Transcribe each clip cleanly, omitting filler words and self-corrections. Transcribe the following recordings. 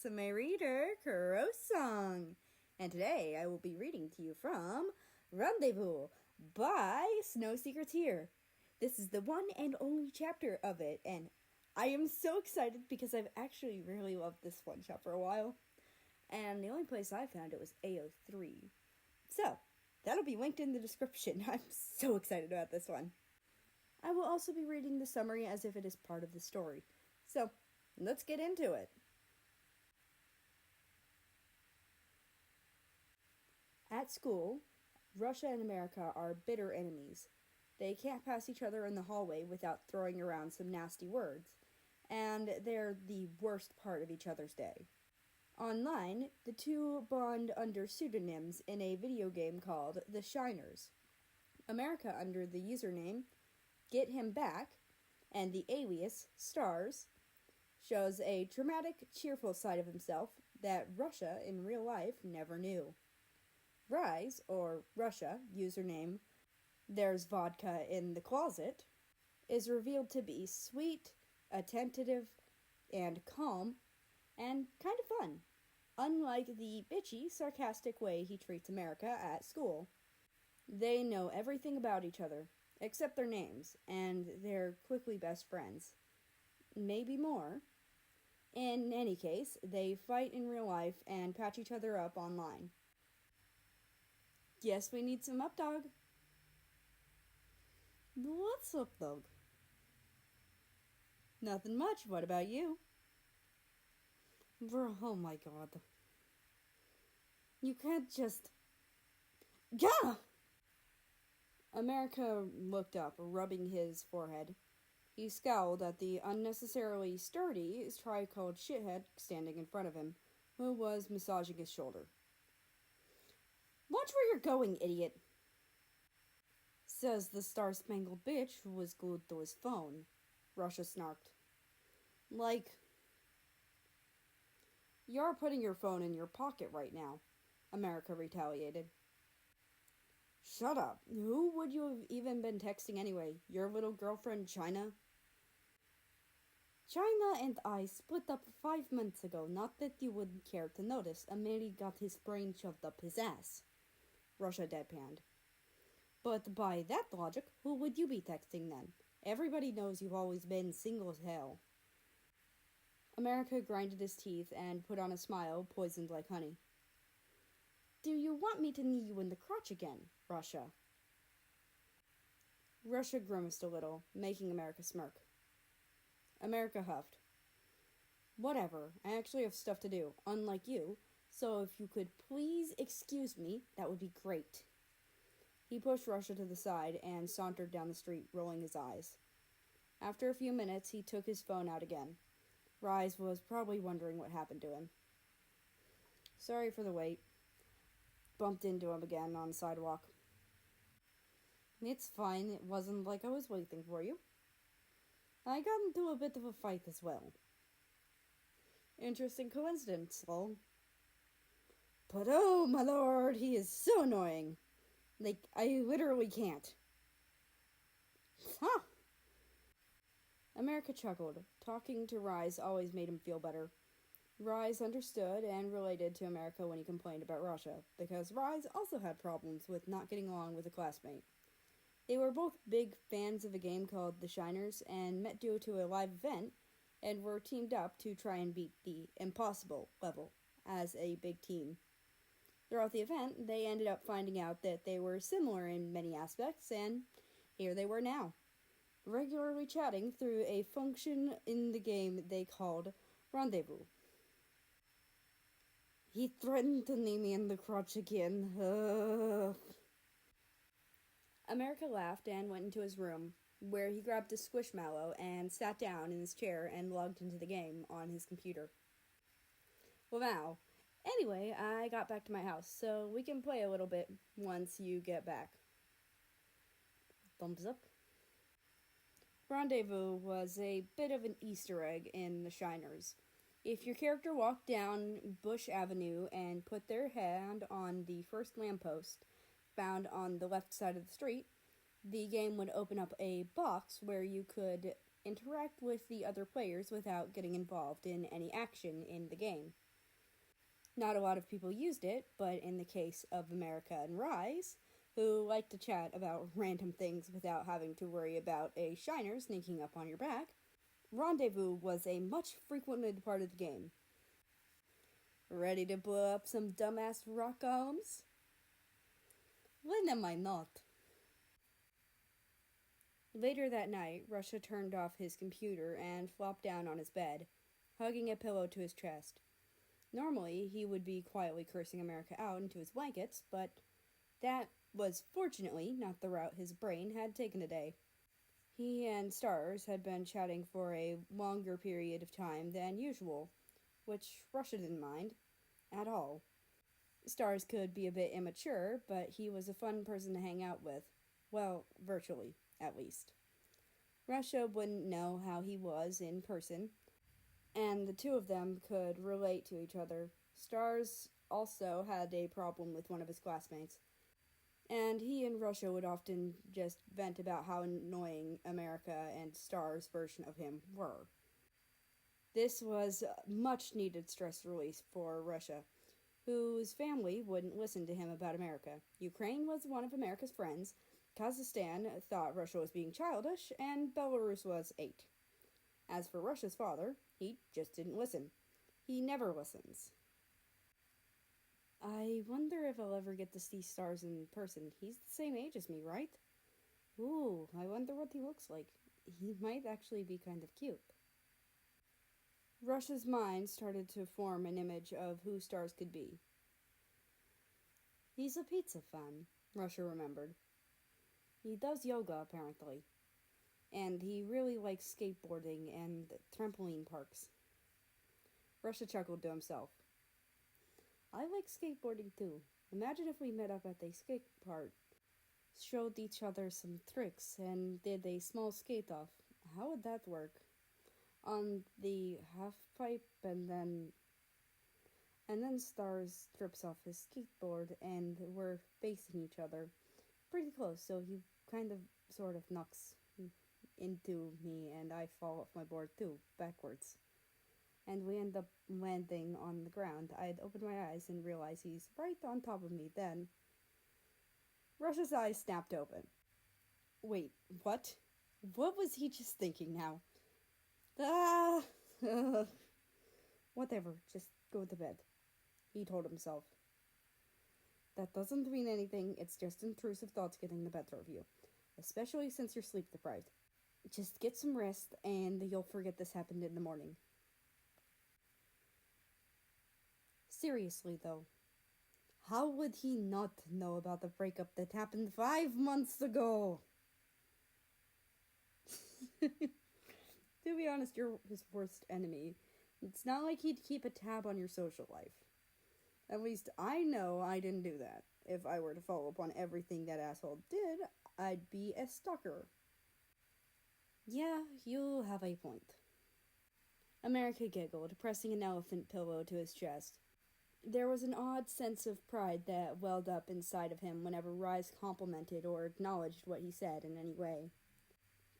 RusAme reader, RusAme, and today I will be reading to you from Rendezvous by Snow Secrets Here. This is the one and only chapter of it, and I am so excited because I've actually really loved this one shot for a while, and the only place I found it was AO3. So, that'll be linked in the description. I'm so excited about this one. I will also be reading the summary as if it is part of the story. So, let's get into it. At school, Russia and America are bitter enemies. They can't pass each other in the hallway without throwing around some nasty words, and they're the worst part of each other's day. Online, the two bond under pseudonyms in a video game called The Shiners. America under the username Get Him Back, and the alias Stars, shows a dramatic, cheerful side of himself that Russia in real life never knew. Rise, or Russia, username There's Vodka in the Closet, is revealed to be sweet, attentive, and calm, and kind of fun, unlike the bitchy, sarcastic way he treats America at school. They know everything about each other, except their names, and they're quickly best friends. Maybe more. In any case, they fight in real life and patch each other up online. Guess we need some up, dog. What's up, dog? Nothing much. What about you? Bro, oh my god. You can't just... Yeah! America looked up, rubbing his forehead. He scowled at the unnecessarily sturdy tri-colored shithead standing in front of him, who was massaging his shoulder. Watch where you're going, idiot! Says the star-spangled bitch who was glued to his phone. Russia snarked. Like, you're putting your phone in your pocket right now, America retaliated. Shut up. Who would you have even been texting anyway? Your little girlfriend, China? China and I split up 5 months ago. Not that you wouldn't care to notice. Amiri got his brain shoved up his ass. Russia deadpanned. But by that logic, who would you be texting then? Everybody knows you've always been single as hell. America grinded his teeth and put on a smile poisoned like honey. Do you want me to knee you in the crotch again, Russia? Russia grimaced a little, making America smirk. America huffed. Whatever, I actually have stuff to do, unlike you, so if you could please excuse me, that would be great. He pushed Russia to the side and sauntered down the street, rolling his eyes. After a few minutes, he took his phone out again. Rise was probably wondering what happened to him. Sorry for the wait. Bumped into him again on the sidewalk. It's fine, it wasn't like I was waiting for you. I got into a bit of a fight as well. Interesting coincidence, lol. But oh my lord, he is so annoying. Like, I literally can't. Huh. America chuckled. Talking to Rise always made him feel better. Rise understood and related to America when he complained about Russia, because Rise also had problems with not getting along with a classmate. They were both big fans of a game called The Shiners and met due to a live event and were teamed up to try and beat the impossible level as a big team. Throughout the event, they ended up finding out that they were similar in many aspects, and here they were now, regularly chatting through a function in the game they called Rendezvous. He threatened to knee me in the crotch again. America laughed and went into his room, where he grabbed a squishmallow and sat down in his chair and logged into the game on his computer. Well, now, anyway, I got back to my house, so we can play a little bit once you get back. Thumbs up. Rendezvous was a bit of an Easter egg in The Shiners. If your character walked down Bush Avenue and put their hand on the first lamppost found on the left side of the street, the game would open up a box where you could interact with the other players without getting involved in any action in the game. Not a lot of people used it, but in the case of America and Rise, who like to chat about random things without having to worry about a shiner sneaking up on your back, Rendezvous was a much frequented part of the game. Ready to blow up some dumbass rock golems? When am I not? Later that night, Russia turned off his computer and flopped down on his bed, hugging a pillow to his chest. Normally, he would be quietly cursing America out into his blankets, but that was fortunately not the route his brain had taken today. He and Stars had been chatting for a longer period of time than usual, which Russia didn't mind at all. Stars could be a bit immature, but he was a fun person to hang out with. Well, virtually, at least. Russia wouldn't know how he was in person, and the two of them could relate to each other. Stars also had a problem with one of his classmates, and he and Russia would often just vent about how annoying America and Stars' version of him were. This was much needed stress release for Russia, whose family wouldn't listen to him about America. Ukraine was one of America's friends, Kazakhstan thought Russia was being childish, and Belarus was 8. As for Russia's father, he just didn't listen. He never listens. I wonder if I'll ever get to see Stars in person. He's the same age as me, right? Ooh, I wonder what he looks like. He might actually be kind of cute. Russia's mind started to form an image of who Stars could be. He's a pizza fan, Russia remembered. He does yoga, apparently. And he really likes skateboarding and trampoline parks. Russia chuckled to himself. I like skateboarding too. Imagine if we met up at a skate park, showed each other some tricks, and did a small skate off. How would that work? On the half pipe, and then Stars strips off his skateboard, and we're facing each other pretty close, so he kind of sort of knocks into me, and I fall off my board too, backwards. And we end up landing on the ground. I'd opened my eyes and realized he's right on top of me then. Russia's eyes snapped open. Wait, what? What was he just thinking now? Whatever, just go to bed, he told himself. That doesn't mean anything, it's just intrusive thoughts getting the better of you, especially since you're sleep deprived. Just get some rest and you'll forget this happened in the morning. Seriously though, how would he not know about the breakup that happened 5 months ago? To be honest, you're his worst enemy. It's not like he'd keep a tab on your social life. At least I know I didn't do that. If I were to follow up on everything that asshole did, I'd be a stalker. Yeah, you have a point. America giggled, pressing an elephant pillow to his chest. There was an odd sense of pride that welled up inside of him whenever Rise complimented or acknowledged what he said in any way.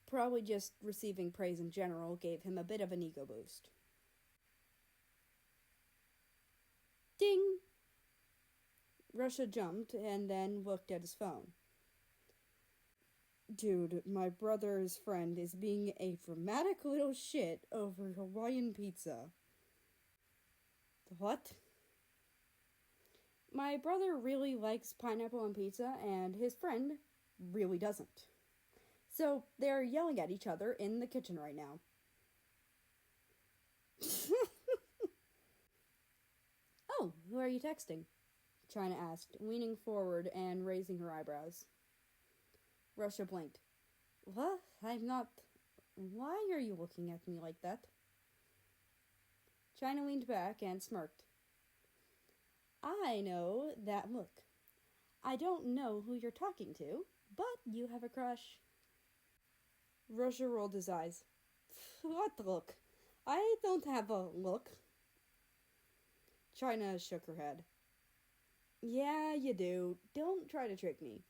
Probably just receiving praise in general gave him a bit of an ego boost. Ding! Russia jumped and then looked at his phone. Dude, my brother's friend is being a dramatic little shit over Hawaiian pizza. What? My brother really likes pineapple on pizza, and his friend really doesn't. So they're yelling at each other in the kitchen right now. Oh, who are you texting? China asked, leaning forward and raising her eyebrows. Russia blinked. What? I'm not... Why are you looking at me like that? China leaned back and smirked. I know that look. I don't know who you're talking to, but you have a crush. Russia rolled his eyes. What look? I don't have a look. China shook her head. Yeah, you do. Don't try to trick me.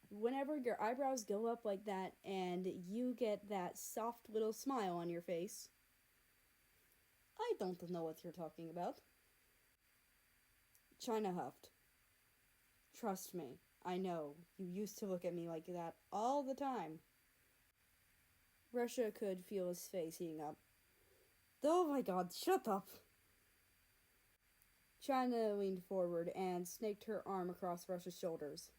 Whenever your eyebrows go up like that and you get that soft little smile on your face, I don't know what you're talking about. China huffed. Trust me, I know. You used to look at me like that all the time. Russia could feel his face heating up. Oh my god, shut up! China leaned forward and snaked her arm across Russia's shoulders.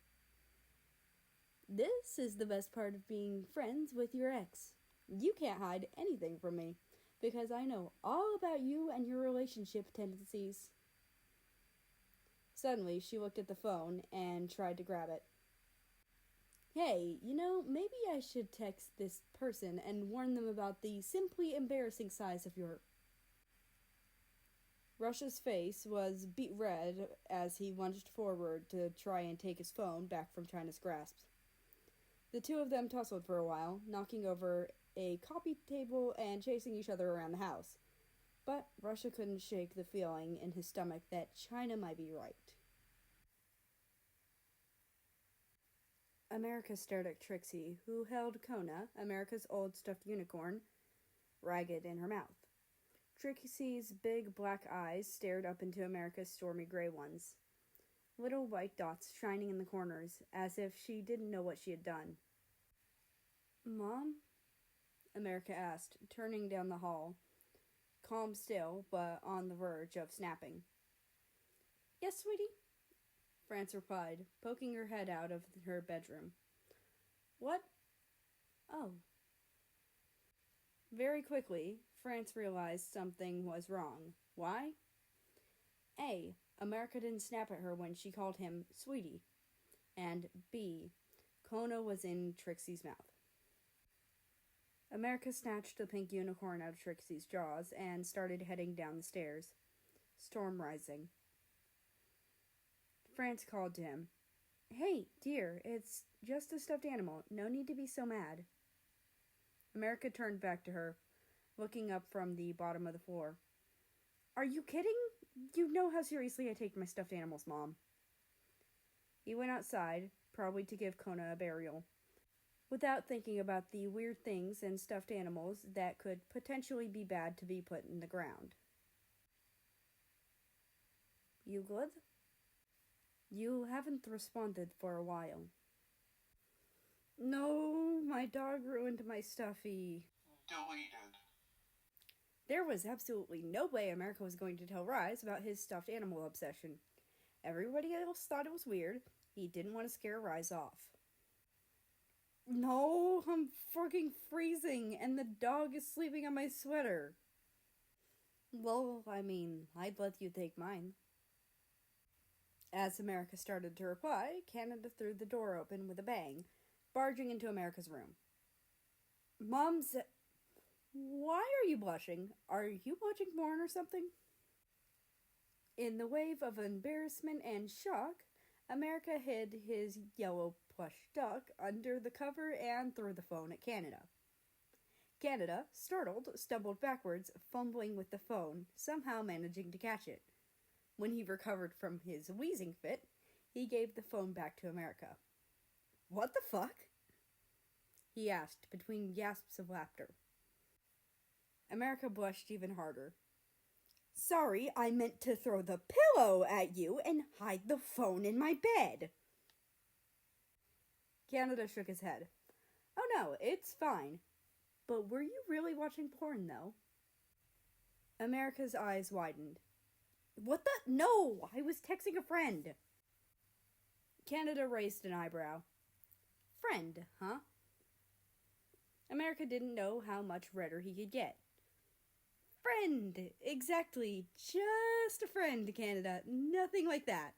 This is the best part of being friends with your ex. You can't hide anything from me, because I know all about you and your relationship tendencies. Suddenly, she looked at the phone and tried to grab it. Hey, maybe I should text this person and warn them about the simply embarrassing size of your... Russia's face was beet red as he lunged forward to try and take his phone back from China's grasp. The two of them tussled for a while, knocking over a coffee table and chasing each other around the house. But Russia couldn't shake the feeling in his stomach that China might be right. America stared at Trixie, who held Kona, America's old stuffed unicorn, ragged in her mouth. Trixie's big black eyes stared up into America's stormy gray ones, little white dots shining in the corners, as if she didn't know what she had done. Mom? America asked, turning down the hall, calm still, but on the verge of snapping. Yes, sweetie? France replied, poking her head out of her bedroom. What? Oh. Very quickly, France realized something was wrong. Why? A. America didn't snap at her when she called him sweetie. And B. Kona was in Trixie's mouth. America snatched the pink unicorn out of Trixie's jaws and started heading down the stairs, storm rising. France called to him. Hey, dear, it's just a stuffed animal. No need to be so mad. America turned back to her, looking up from the bottom of the floor. Are you kidding? You know how seriously I take my stuffed animals, Mom. He went outside, probably to give Kona a burial, without thinking about the weird things and stuffed animals that could potentially be bad to be put in the ground. You good? You haven't responded for a while. No, my dog ruined my stuffy. Deleted. There was absolutely no way America was going to tell Rise about his stuffed animal obsession. Everybody else thought it was weird. He didn't want to scare Rise off. No, I'm fucking freezing, and the dog is sleeping on my sweater. Well, I'd let you take mine. As America started to reply, Canada threw the door open with a bang, barging into America's room. Mom said, Why are you blushing? Are you watching porn or something? In the wave of embarrassment and shock, America hid his yellow plush duck under the cover and threw the phone at Canada. Canada, startled, stumbled backwards, fumbling with the phone, somehow managing to catch it. When he recovered from his wheezing fit, he gave the phone back to America. What the fuck? He asked, between gasps of laughter. America blushed even harder. Sorry, I meant to throw the pillow at you and hide the phone in my bed. Canada shook his head. Oh no, it's fine. But were you really watching porn, though? America's eyes widened. What the? No, I was texting a friend. Canada raised an eyebrow. Friend, huh? America didn't know how much redder he could get. Friend, exactly. Just a friend, Canada. Nothing like that.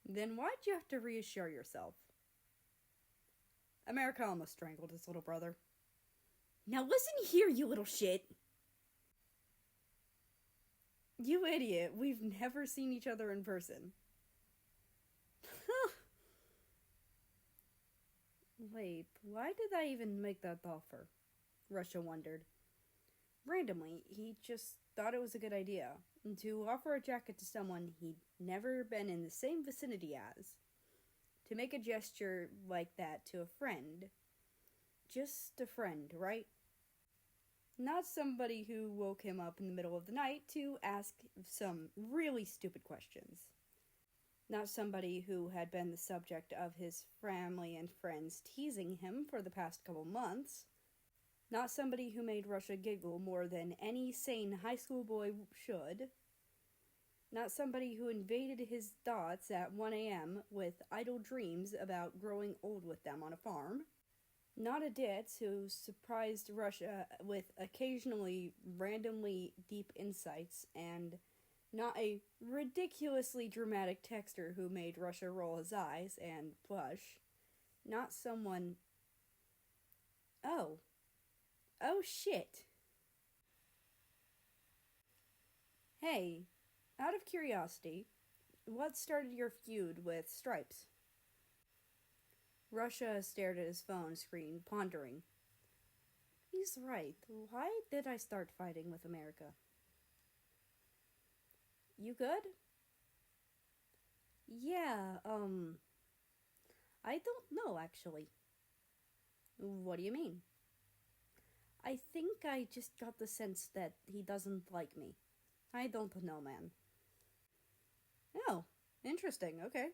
Then why'd you have to reassure yourself? America almost strangled his little brother. Now listen here, you little shit. You idiot, we've never seen each other in person. Wait, why did I even make that offer? Russia wondered. Randomly, he just thought it was a good idea to offer a jacket to someone he'd never been in the same vicinity as. To make a gesture like that to a friend. Just a friend, right? Not somebody who woke him up in the middle of the night to ask some really stupid questions. Not somebody who had been the subject of his family and friends teasing him for the past couple months. Not somebody who made Russia giggle more than any sane high school boy should. Not somebody who invaded his thoughts at 1 a.m. with idle dreams about growing old with them on a farm. Not a ditz who surprised Russia with occasionally randomly deep insights, and not a ridiculously dramatic texter who made Russia roll his eyes and blush. Not someone... Oh shit. Hey, out of curiosity, what started your feud with Stripes? Russia stared at his phone screen, pondering. He's right. Why did I start fighting with America? You good? Yeah, I don't know, actually. What do you mean? I think I just got the sense that he doesn't like me. I don't know, man. Oh, interesting, okay.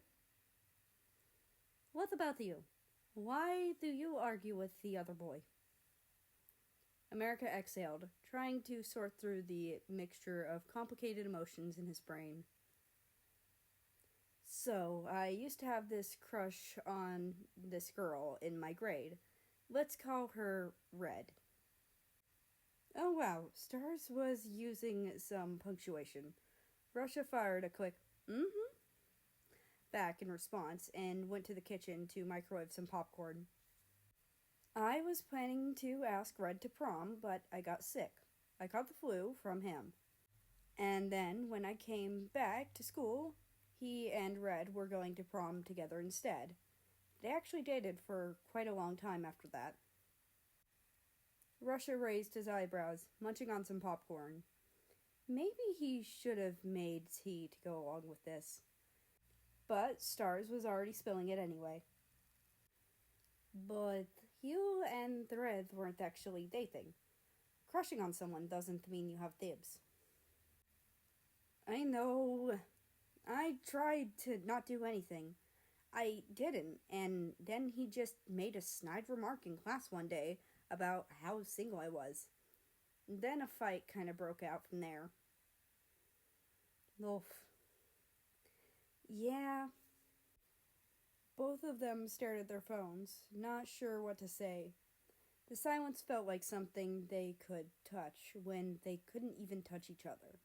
What about you? Why do you argue with the other boy? America exhaled, trying to sort through the mixture of complicated emotions in his brain. So, I used to have this crush on this girl in my grade. Let's call her Red. Oh wow, Stars was using some punctuation. Russia fired a quick, back in response and went to the kitchen to microwave some popcorn. I was planning to ask Red to prom, but I got sick. I caught the flu from him. And then, when I came back to school, he and Red were going to prom together instead. They actually dated for quite a long time after that. Russia raised his eyebrows, munching on some popcorn. Maybe he should have made tea to go along with this. But Stars was already spilling it anyway. But you and the Red weren't actually dating. Crushing on someone doesn't mean you have dibs. I know. I tried to not do anything. I didn't, and then he just made a snide remark in class one day about how single I was. Then a fight kind of broke out from there. Oof. Yeah. Both of them stared at their phones, not sure what to say. The silence felt like something they could touch when they couldn't even touch each other.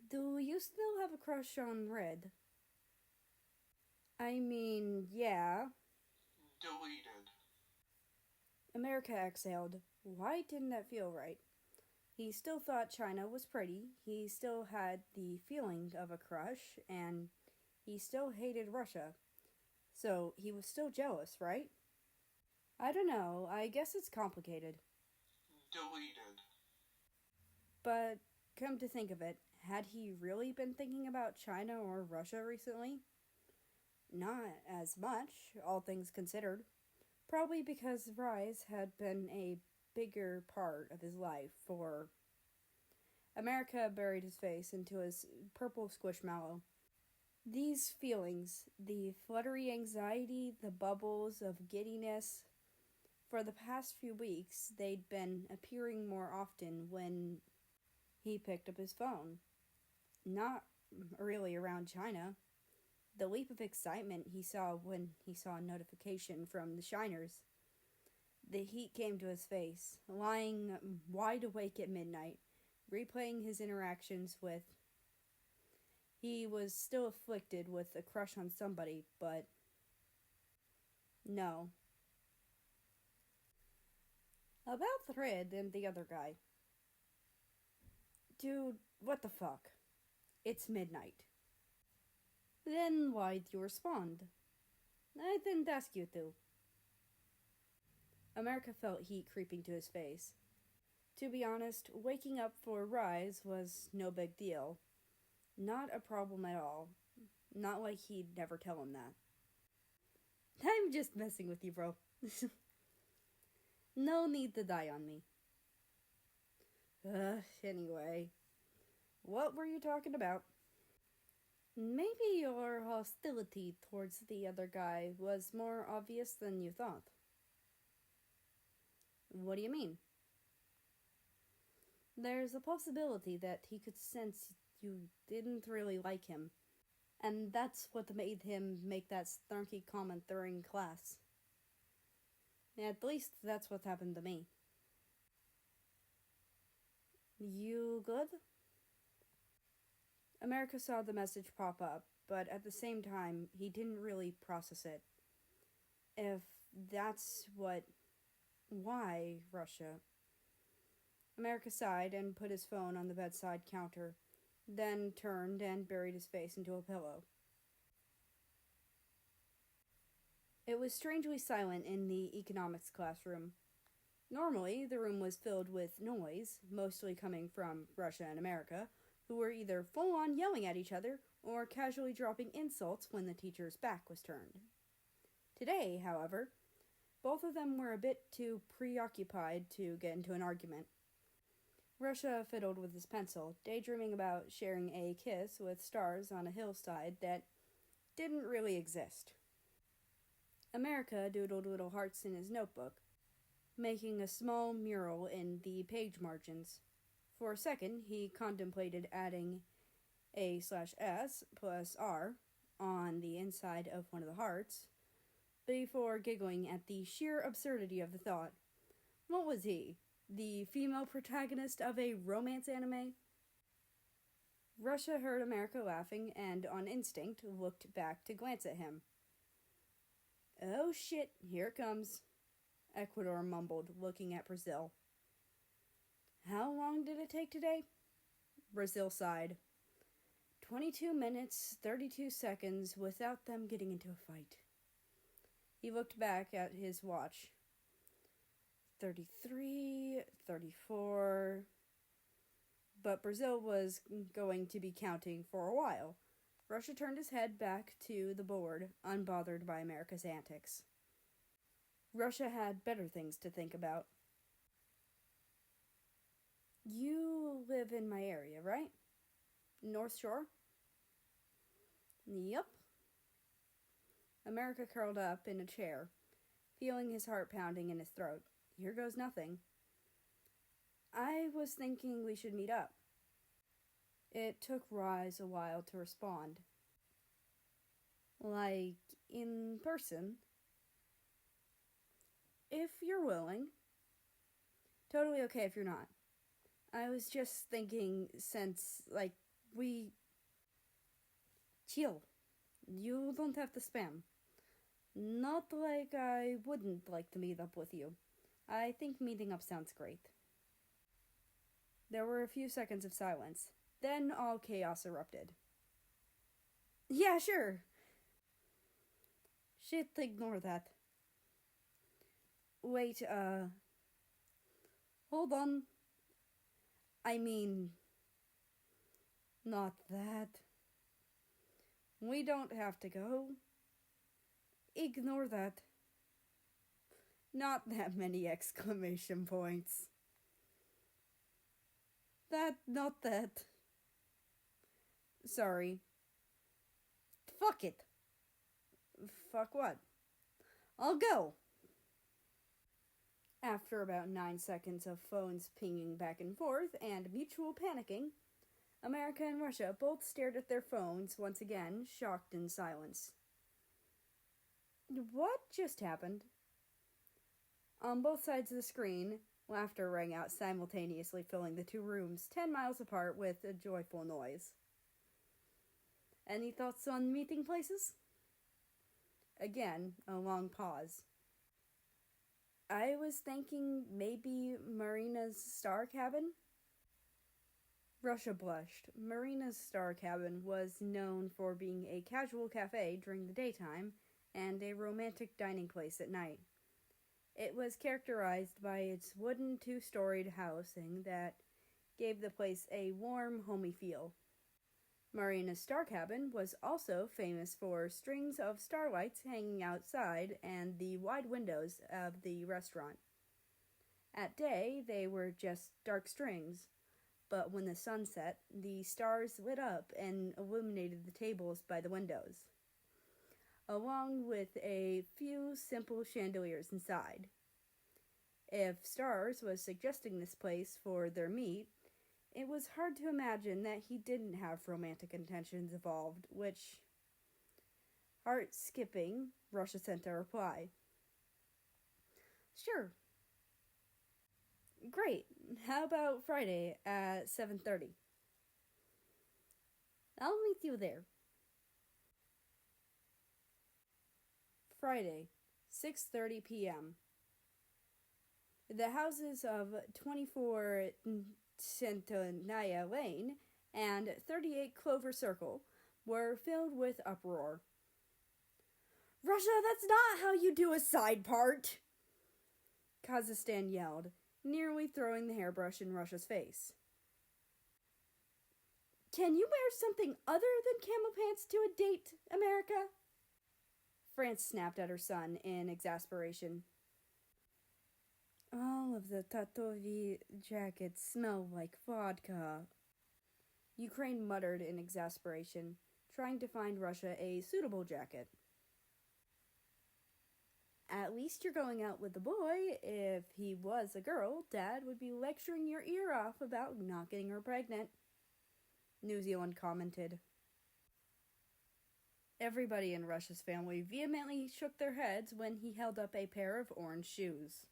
Do you still have a crush on Red? I mean, yeah. Deleted. America exhaled. Why didn't that feel right? He still thought China was pretty, he still had the feeling of a crush, and he still hated Russia. So he was still jealous, right? I don't know, I guess it's complicated. Deleted. But come to think of it, had he really been thinking about China or Russia recently? Not as much, all things considered. Probably because Rise had been a bigger part of his life for... America buried his face into his purple squishmallow. These feelings, the fluttery anxiety, the bubbles of giddiness, for the past few weeks, they'd been appearing more often when he picked up his phone. Not really around China. The leap of excitement he saw when he saw a notification from the Shiners. The heat came to his face, lying wide awake at midnight, replaying his interactions with... He was still afflicted with a crush on somebody, but... No. About Thread and the other guy. Dude, what the fuck? It's midnight. Then why'd you respond? I didn't ask you to. America felt heat creeping to his face. To be honest, waking up for Rise was no big deal. Not a problem at all. Not like he'd never tell him that. I'm just messing with you, bro. No need to die on me. Anyway, what were you talking about? Maybe your hostility towards the other guy was more obvious than you thought. What do you mean? There's a possibility that he could sense you didn't really like him, and that's what made him make that snarky comment during class. At least that's what happened to me. You good? America saw the message pop up, but at the same time, he didn't really process it. If that's what... Why, Russia? America sighed and put his phone on the bedside counter, then turned and buried his face into a pillow. It was strangely silent in the economics classroom. Normally, the room was filled with noise, mostly coming from Russia and America, who were either full-on yelling at each other or casually dropping insults when the teacher's back was turned. Today, however, both of them were a bit too preoccupied to get into an argument. Russia fiddled with his pencil, daydreaming about sharing a kiss with stars on a hillside that didn't really exist. America doodled little hearts in his notebook, making a small mural in the page margins. For a second, he contemplated adding A/S plus R on the inside of one of the hearts, before giggling at the sheer absurdity of the thought. What was he? The female protagonist of a romance anime? Russia heard America laughing and, on instinct, looked back to glance at him. "Oh shit, here it comes," Ecuador mumbled, looking at Brazil. "How long did it take today?" Brazil sighed. 22 minutes, 32 seconds without them getting into a fight. He looked back at his watch. 33, 34... But Brazil was going to be counting for a while. Russia turned his head back to the board, unbothered by America's antics. Russia had better things to think about. "You live in my area, right? North Shore?" "Yep." America curled up in a chair, feeling his heart pounding in his throat. Here goes nothing. "I was thinking we should meet up." It took Rise a while to respond. "Like, in person?" "If you're willing." "Totally okay if you're not. I was just thinking since, we... Chill. You don't have to spam. Not like I wouldn't like to meet up with you. I think meeting up sounds great." There were a few seconds of silence. Then all chaos erupted. "Yeah, sure." "Shit, ignore that." "Wait, hold on. I mean, not that. We don't have to go. Ignore that." Not that many exclamation points. Not that. Sorry. Fuck it. Fuck what? I'll go. After about 9 seconds of phones pinging back and forth and mutual panicking, America and Russia both stared at their phones once again, shocked in silence. What just happened? On both sides of the screen, laughter rang out simultaneously, filling the two rooms 10 miles apart with a joyful noise. Any thoughts on meeting places? Again, a long pause. I was thinking maybe Marina's Star Cabin? Russia blushed. Marina's Star Cabin was known for being a casual cafe during the daytime and a romantic dining place at night. It was characterized by its wooden 2-storied housing that gave the place a warm, homey feel. Marina's Star Cabin was also famous for strings of starlights hanging outside and the wide windows of the restaurant. At day, they were just dark strings, but when the sun set, the stars lit up and illuminated the tables by the windows, along with a few simple chandeliers inside. If Stars was suggesting this place for their meet, it was hard to imagine that he didn't have romantic intentions involved, which, heart skipping, Russia sent a reply. Sure. Great. How about Friday at 7:30? I'll meet you there. Friday, 6:30 p.m. The houses of 24 Centennial Lane and 38 Clover Circle were filled with uproar. Russia, that's not how you do a side part! Kazakhstan yelled, nearly throwing the hairbrush in Russia's face. Can you wear something other than camel pants to a date, America? France snapped at her son in exasperation. All of the Tatovi jackets smell like vodka. Ukraine muttered in exasperation, trying to find Russia a suitable jacket. At least you're going out with the boy. If he was a girl, Dad would be lecturing your ear off about not getting her pregnant, New Zealand commented. Everybody in Russia's family vehemently shook their heads when he held up a pair of orange shoes.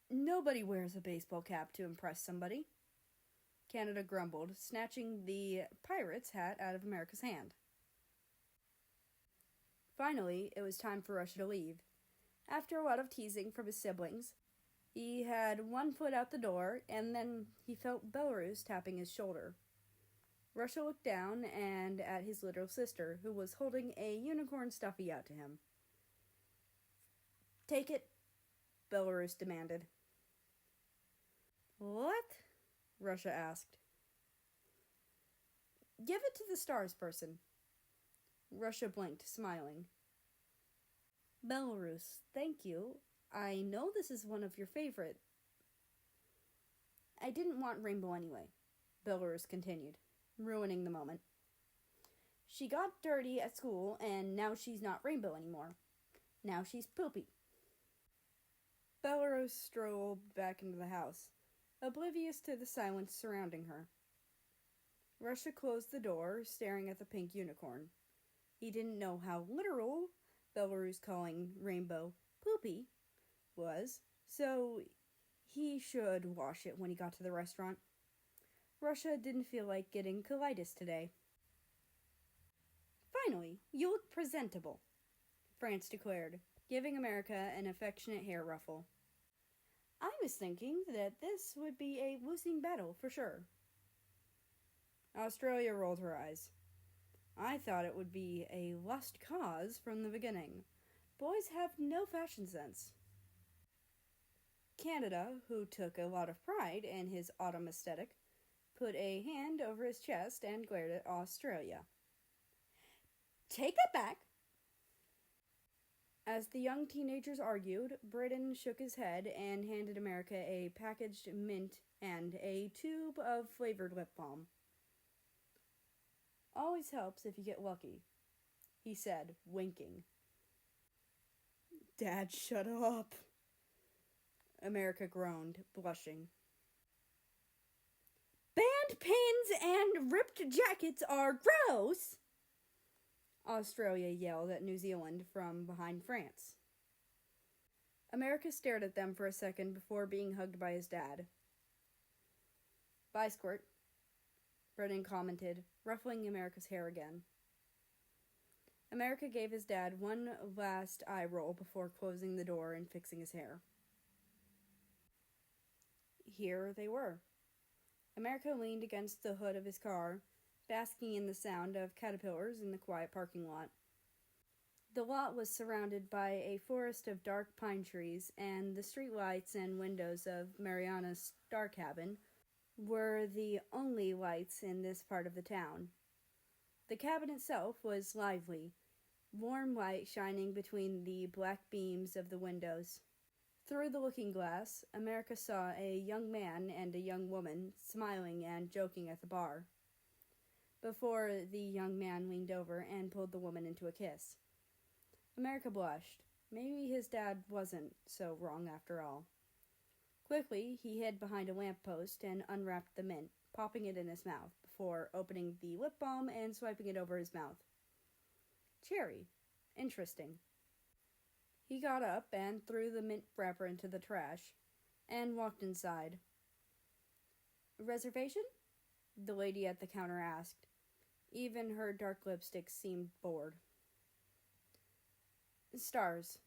Nobody wears a baseball cap to impress somebody, Canada grumbled, snatching the pirate's hat out of America's hand. Finally, it was time for Russia to leave. After a lot of teasing from his siblings, he had one foot out the door, and then he felt Belarus tapping his shoulder. Russia looked down and at his little sister, who was holding a unicorn stuffy out to him. Take it, Belarus demanded. What? Russia asked. Give it to the stars person. Russia blinked, smiling. Belarus, thank you. I know this is one of your favorite. I didn't want rainbow anyway, Belarus continued, ruining the moment. She got dirty at school, and now she's not rainbow anymore. Now she's poopy. Belarus strolled back into the house, oblivious to the silence surrounding her. Russia closed the door, staring at the pink unicorn. He didn't know how literal Belarus calling rainbow poopy was, so he should wash it when he got to the restaurant. Russia didn't feel like getting colitis today. Finally, you look presentable, France declared, giving America an affectionate hair ruffle. I was thinking that this would be a losing battle for sure. Australia rolled her eyes. I thought it would be a lost cause from the beginning. Boys have no fashion sense. Canada, who took a lot of pride in his autumn aesthetic, put a hand over his chest and glared at Australia. Take that back! As the young teenagers argued, Britain shook his head and handed America a packaged mint and a tube of flavored lip balm. Always helps if you get lucky, he said, winking. Dad, shut up, America groaned, blushing. Band pins and ripped jackets are gross, Australia yelled at New Zealand from behind France. America stared at them for a second before being hugged by his dad. Bye, Squirt, Britain commented, ruffling America's hair again. America gave his dad one last eye roll before closing the door and fixing his hair. Here they were. America leaned against the hood of his car, basking in the sound of caterpillars in the quiet parking lot. The lot was surrounded by a forest of dark pine trees, and the streetlights and windows of Mariana's star cabin were the only lights in this part of the town. The cabin itself was lively, warm light shining between the black beams of the windows. Through the looking glass, America saw a young man and a young woman smiling and joking at the bar, before the young man leaned over and pulled the woman into a kiss. America blushed. Maybe his dad wasn't so wrong after all. Quickly, he hid behind a lamppost and unwrapped the mint, popping it in his mouth, before opening the lip balm and swiping it over his mouth. Cherry. Interesting. He got up and threw the mint wrapper into the trash and walked inside. Reservation? The lady at the counter asked. Even her dark lipstick seemed bored. Stars,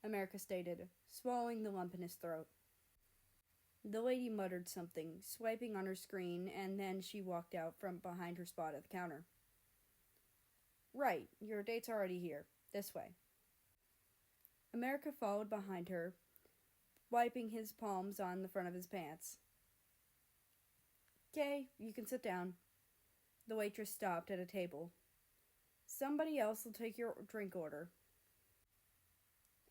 America stated, swallowing the lump in his throat. The lady muttered something, swiping on her screen, and then she walked out from behind her spot at the counter. Right, your date's already here. This way. America followed behind her, wiping his palms on the front of his pants. "'Kay, you can sit down." The waitress stopped at a table. "Somebody else will take your drink order."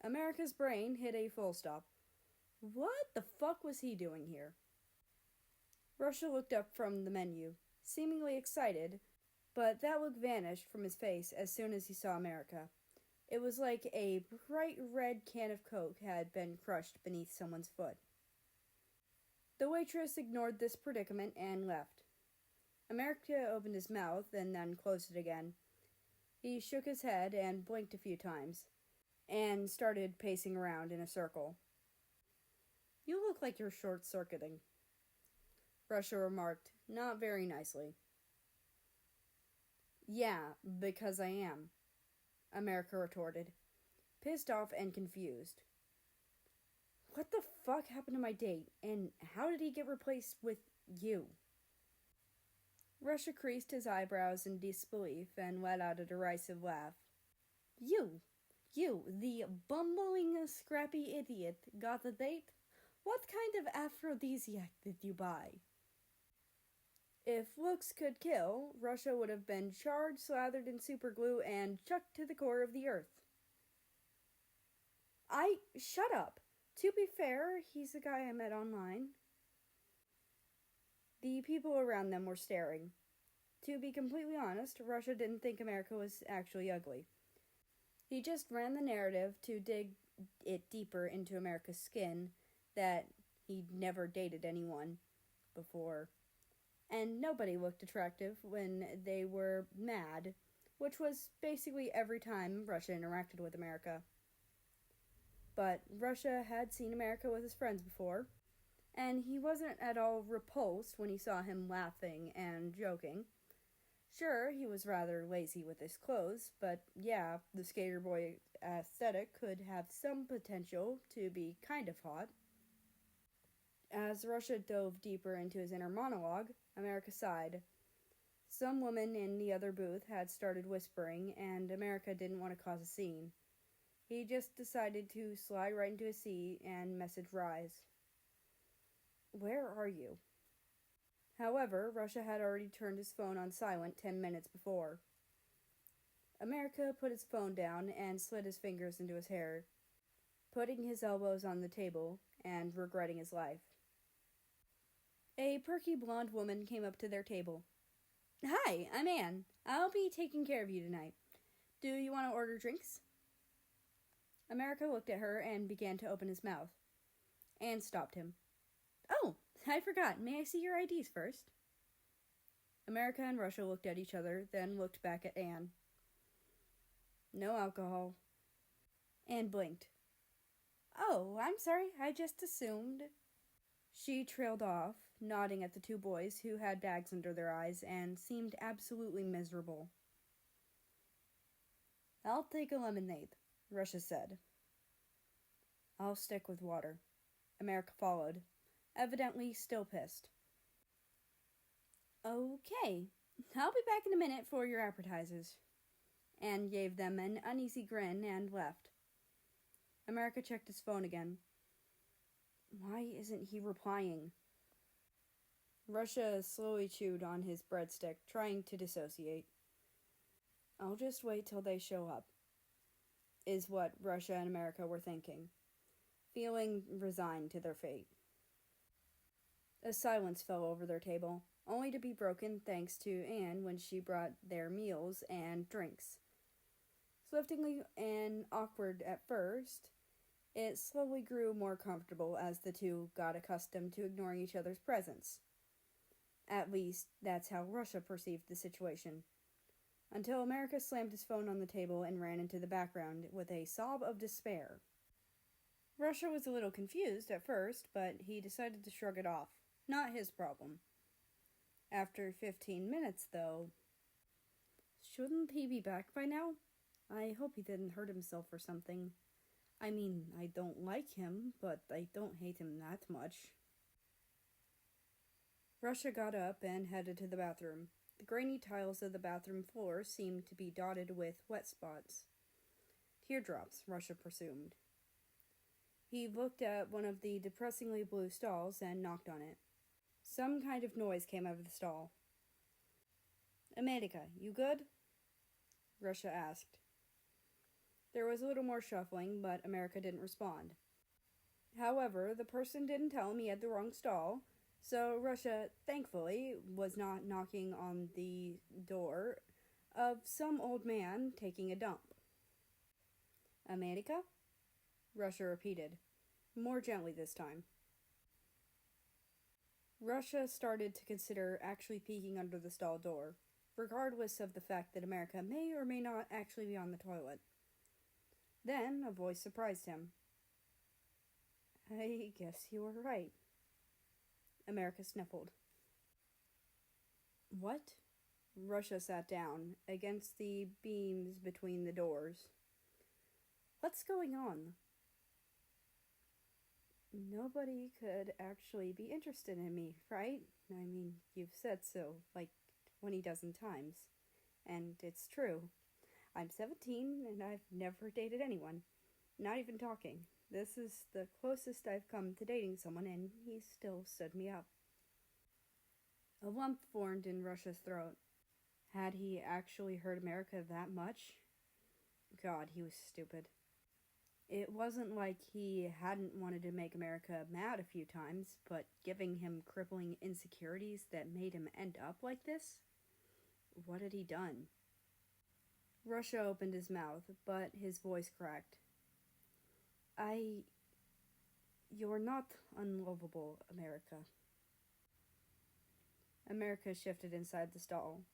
America's brain hit a full stop. What the fuck was he doing here? Russia looked up from the menu, seemingly excited, but that look vanished from his face as soon as he saw America. It was like a bright red can of Coke had been crushed beneath someone's foot. The waitress ignored this predicament and left. America opened his mouth and then closed it again. He shook his head and blinked a few times, and started pacing around in a circle. "You look like you're short-circuiting," Russia remarked, not very nicely. "Yeah, because I am," America retorted, pissed off and confused. What the fuck happened to my date, and how did he get replaced with you? Russia creased his eyebrows in disbelief and let out a derisive laugh. You, the bumbling, scrappy idiot, got the date? What kind of aphrodisiac did you buy? If looks could kill, Russia would have been charred, slathered in superglue, and chucked to the core of the earth. Shut up. To be fair, he's the guy I met online. The people around them were staring. To be completely honest, Russia didn't think America was actually ugly. He just ran the narrative to dig it deeper into America's skin that he'd never dated anyone before. And nobody looked attractive when they were mad, which was basically every time Russia interacted with America. But Russia had seen America with his friends before, and he wasn't at all repulsed when he saw him laughing and joking. Sure, he was rather lazy with his clothes, but yeah, the skater boy aesthetic could have some potential to be kind of hot. As Russia dove deeper into his inner monologue, America sighed. Some woman in the other booth had started whispering, and America didn't want to cause a scene. He just decided to slide right into his seat and message Rise. Where are you? However, Russia had already turned his phone on silent 10 minutes before. America put his phone down and slid his fingers into his hair, putting his elbows on the table and regretting his life. A perky blonde woman came up to their table. Hi, I'm Anne. I'll be taking care of you tonight. Do you want to order drinks? America looked at her and began to open his mouth. Anne stopped him. Oh, I forgot. May I see your IDs first? America and Russia looked at each other, then looked back at Anne. No alcohol. Anne blinked. Oh, I'm sorry. I just assumed. She trailed off, nodding at the two boys who had bags under their eyes and seemed absolutely miserable. I'll take a lemonade, Russia said. I'll stick with water. America followed, evidently still pissed. Okay, I'll be back in a minute for your appetizers. Anne gave them an uneasy grin and left. America checked his phone again. Why isn't he replying? Russia slowly chewed on his breadstick, trying to dissociate. I'll just wait till they show up, is what Russia and America were thinking. feeling resigned to their fate. A silence fell over their table, only to be broken thanks to Anne when she brought their meals and drinks. Swiftly and awkward at first, it slowly grew more comfortable as the two got accustomed to ignoring each other's presence. At least, that's how Russia perceived the situation. Until America slammed his phone on the table and ran into the background with a sob of despair. Russia was a little confused at first, but he decided to shrug it off. Not his problem. After 15 minutes, though... Shouldn't he be back by now? I hope he didn't hurt himself or something. I mean, I don't like him, but I don't hate him that much. Russia got up and headed to the bathroom. The grainy tiles of the bathroom floor seemed to be dotted with wet spots. Teardrops, Russia presumed. He looked at one of the depressingly blue stalls and knocked on it. Some kind of noise came out of the stall. "America, you good?" Russia asked. There was a little more shuffling, but America didn't respond. However, the person didn't tell him he had the wrong stall, so Russia, thankfully, was not knocking on the door of some old man taking a dump. "America?" Russia repeated, more gently this time. Russia started to consider actually peeking under the stall door, regardless of the fact that America may or may not actually be on the toilet. Then a voice surprised him. "I guess you were right." America sniffled. "What?" Russia sat down against the beams between the doors. "What's going on?" "Nobody could actually be interested in me, right? I mean, you've said so, like 20 dozen times. And it's true. I'm 17 and I've never dated anyone. Not even talking. This is the closest I've come to dating someone, and he still stood me up." A lump formed in Russia's throat. Had he actually hurt America that much? God, he was stupid. It wasn't like he hadn't wanted to make America mad a few times, but giving him crippling insecurities that made him end up like this? What had he done? Russia opened his mouth, but his voice cracked. You're not unlovable, America." America shifted inside the stall.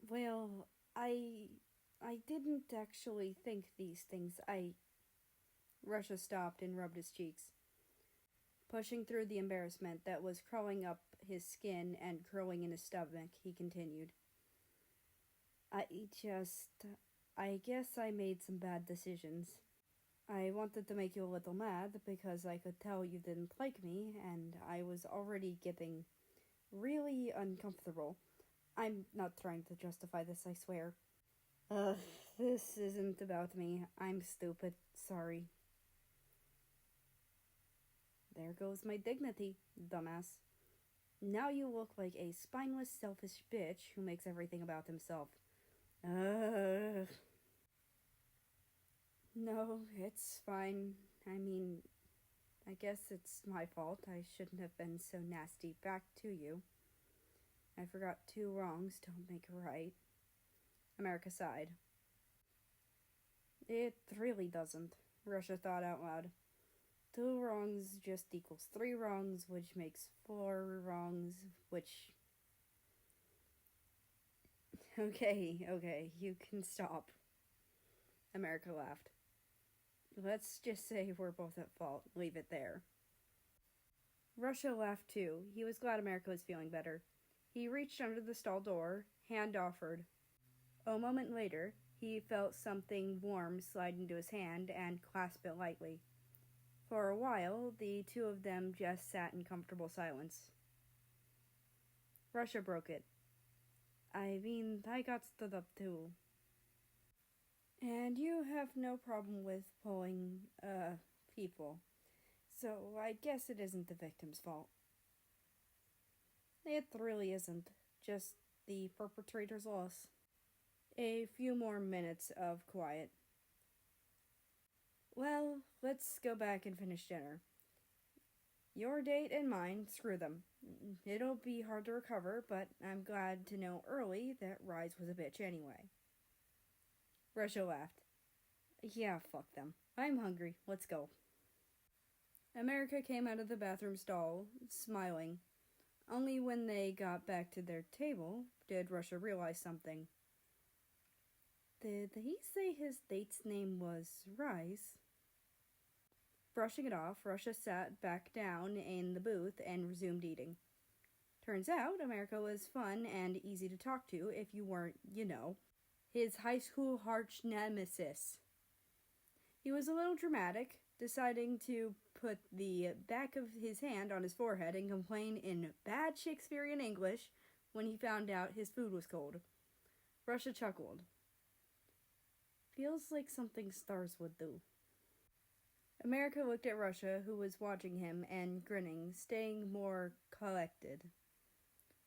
Well, I didn't actually think these things. Russia stopped and rubbed his cheeks. Pushing through the embarrassment that was crawling up his skin and curling in his stomach, he continued. I guess I made some bad decisions. I wanted to make you a little mad because I could tell you didn't like me, and I was already getting really uncomfortable. I'm not trying to justify this, I swear. This isn't about me. I'm stupid. Sorry. There goes my dignity, dumbass. Now you look like a spineless, selfish bitch who makes everything about himself. No, it's fine. I mean, I guess it's my fault. I shouldn't have been so nasty back to you. I forgot 2 wrongs don't make a right. America sighed. It really doesn't, Russia thought out loud. 2 wrongs just equals 3 wrongs, which makes 4 wrongs, which... Okay, you can stop. America laughed. Let's just say we're both at fault. Leave it there. Russia laughed too. He was glad America was feeling better. He reached under the stall door, hand offered. A moment later, he felt something warm slide into his hand and clasp it lightly. For a while, the two of them just sat in comfortable silence. Russia broke it. I mean, I got stood up too. And you have no problem with pulling, people. So I guess it isn't the victim's fault. It really isn't. Just the perpetrator's loss. A few more minutes of quiet. Well, let's go back and finish dinner. Your date and mine, screw them. It'll be hard to recover, but I'm glad to know early that Rise was a bitch anyway. Russia laughed. Yeah, fuck them. I'm hungry. Let's go. America came out of the bathroom stall, smiling. Only when they got back to their table did Russia realize something. Did he say his date's name was Rise? Brushing it off, Russia sat back down in the booth and resumed eating. Turns out America was fun and easy to talk to if you weren't, his high school arch nemesis. He was a little dramatic, deciding to put the back of his hand on his forehead and complain in bad Shakespearean English when he found out his food was cold. Russia chuckled. Feels like something stars would do. America looked at Russia, who was watching him and grinning, staying more collected.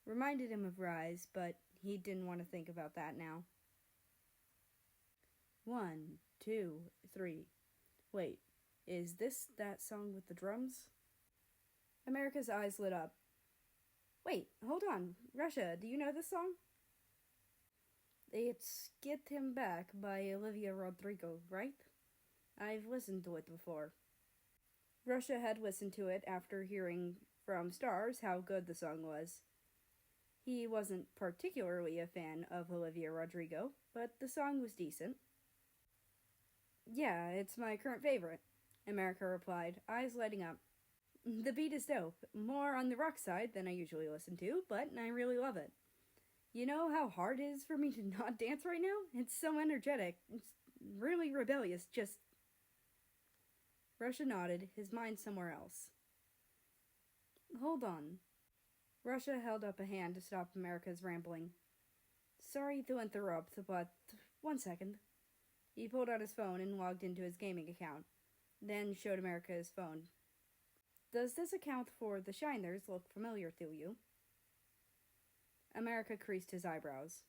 Reminded him of Rise, but he didn't want to think about that now. 1, 2, 3. Wait, is this that song with the drums? America's eyes lit up. Wait, hold on. Russia, do you know this song? It's Get Him Back by Olivia Rodrigo, right? I've listened to it before. Russia had listened to it after hearing from Stars how good the song was. He wasn't particularly a fan of Olivia Rodrigo, but the song was decent. Yeah, it's my current favorite, America replied, eyes lighting up. The beat is dope, more on the rock side than I usually listen to, but I really love it. You know how hard it is for me to not dance right now? It's so energetic. It's really rebellious, just... Russia nodded, his mind somewhere else. Hold on. Russia held up a hand to stop America's rambling. Sorry to interrupt, but 1 second. He pulled out his phone and logged into his gaming account, then showed America his phone. Does this account for the Shiners look familiar to you? America creased his eyebrows.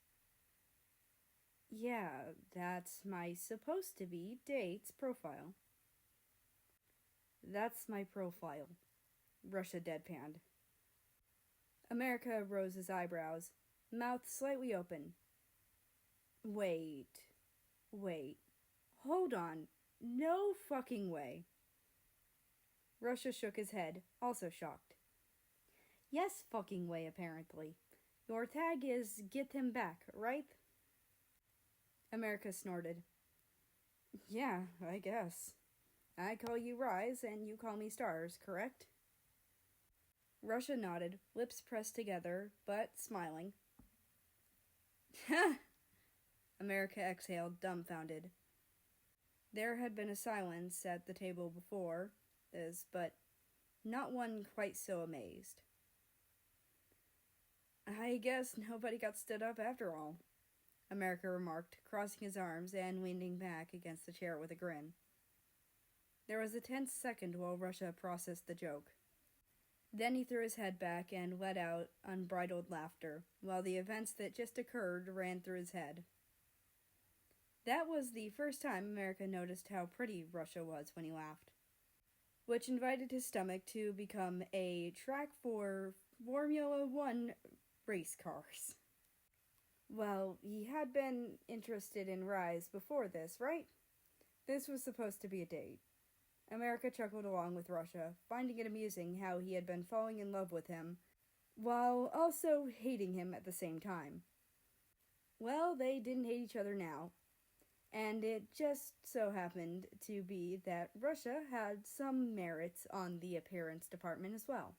Yeah, that's my supposed-to-be date's profile. That's my profile, Russia deadpanned. America rose his eyebrows, mouth slightly open. Wait, hold on, no fucking way. Russia shook his head, also shocked. Yes fucking way, apparently. Your tag is Get Him Back, right? America snorted. Yeah, I guess. I call you Rise and you call me Stars, correct? Russia nodded, lips pressed together, but smiling. Ha! America exhaled, dumbfounded. There had been a silence at the table before this, but not one quite so amazed. I guess nobody got stood up after all, America remarked, crossing his arms and leaning back against the chair with a grin. There was a tense second while Russia processed the joke. Then he threw his head back and let out unbridled laughter, while the events that just occurred ran through his head. That was the first time America noticed how pretty Russia was when he laughed, which invited his stomach to become a track for Formula One race cars. Well, he had been interested in Rise before this, right? This was supposed to be a date. America chuckled along with Russia, finding it amusing how he had been falling in love with him, while also hating him at the same time. Well, they didn't hate each other now, and it just so happened to be that Russia had some merits on the appearance department as well.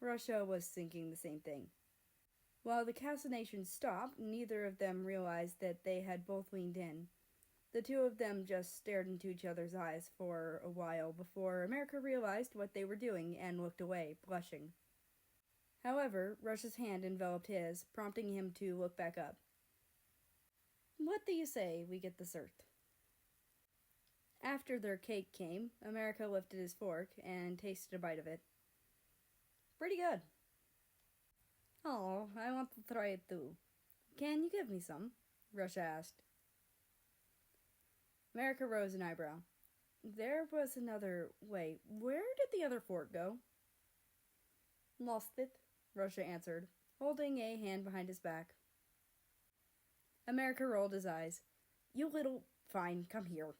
Russia was thinking the same thing. While the cachinnation stopped, neither of them realized that they had both leaned in. The two of them just stared into each other's eyes for a while before America realized what they were doing and looked away, blushing. However, Russia's hand enveloped his, prompting him to look back up. What do you say we get dessert? After their cake came, America lifted his fork and tasted a bite of it. Pretty good. Oh, I want to try it too. Can you give me some? Russia asked. America rose an eyebrow. There was another way. Where did the other fork go? Lost it, Russia answered, holding a hand behind his back. America rolled his eyes. You little... Fine, come here.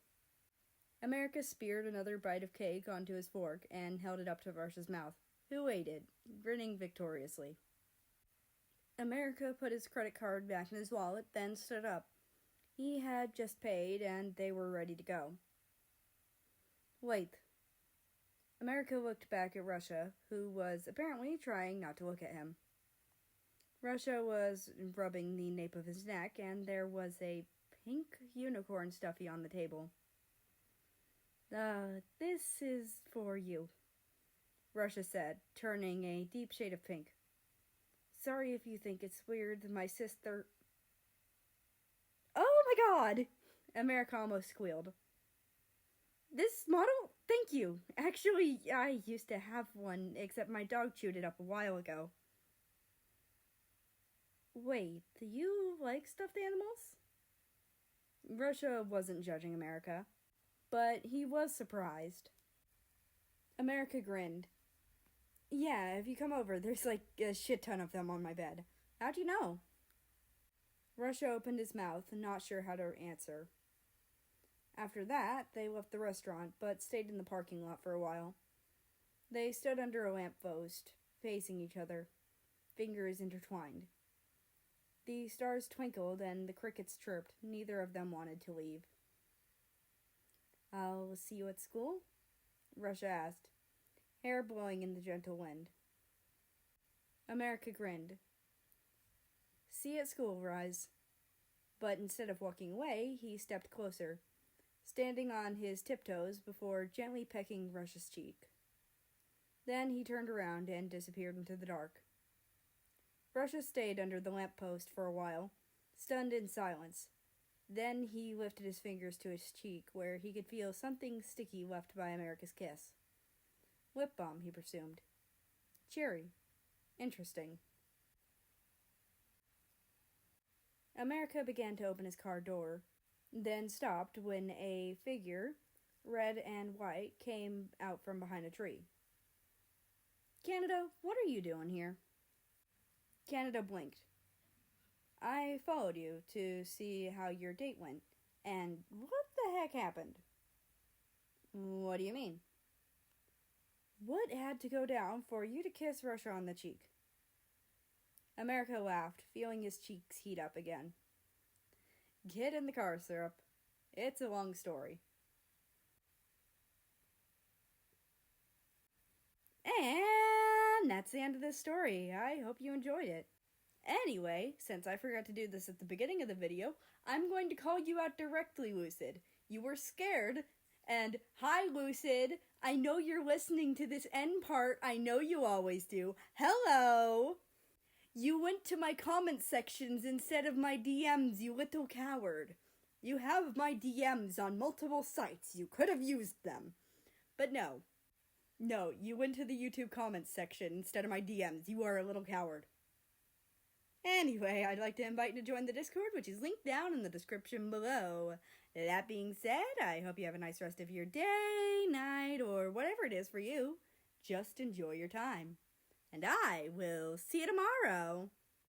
America speared another bite of cake onto his fork and held it up to Russia's mouth, who ate it, grinning victoriously. America put his credit card back in his wallet, then stood up. He had just paid, and they were ready to go. Wait. America looked back at Russia, who was apparently trying not to look at him. Russia was rubbing the nape of his neck, and there was a pink unicorn stuffy on the table. This is for you, Russia said, turning a deep shade of pink. Sorry if you think it's weird, my sister... Oh my god! America almost squealed. This model? Thank you. Actually, I used to have one, except my dog chewed it up a while ago. Wait, you like stuffed animals? Russia wasn't judging America, but he was surprised. America grinned. Yeah, if you come over, there's like a shit ton of them on my bed. How'd you know? Russia opened his mouth, not sure how to answer. After that, they left the restaurant, but stayed in the parking lot for a while. They stood under a lamppost, facing each other, fingers intertwined. The stars twinkled and the crickets chirped. Neither of them wanted to leave. I'll see you at school? Russia asked, hair blowing in the gentle wind. America grinned. See you at school, Rise. But instead of walking away, he stepped closer, standing on his tiptoes before gently pecking Russia's cheek. Then he turned around and disappeared into the dark. Russia stayed under the lamppost for a while, stunned in silence. Then he lifted his fingers to his cheek, where he could feel something sticky left by America's kiss. Lip balm, he presumed. Cherry. Interesting. America began to open his car door, then stopped when a figure, red and white, came out from behind a tree. Canada, what are you doing here? Canada blinked. I followed you to see how your date went. And what the heck happened? What do you mean? What had to go down for you to kiss Russia on the cheek? America laughed, feeling his cheeks heat up again. Get in the car, Syrup. It's a long story. And that's the end of this story. I hope you enjoyed it. Anyway, since I forgot to do this at the beginning of the video, I'm going to call you out directly, Lucid. You were scared, and hi, Lucid. I know you're listening to this end part. I know you always do. Hello! You went to my comment sections instead of my DMs, you little coward. You have my DMs on multiple sites. You could have used them. But no. No, you went to the YouTube comments section instead of my DMs. You are a little coward. Anyway, I'd like to invite you to join the Discord, which is linked down in the description below. That being said, I hope you have a nice rest of your day, night, or whatever it is for you. Just enjoy your time. And I will see you tomorrow.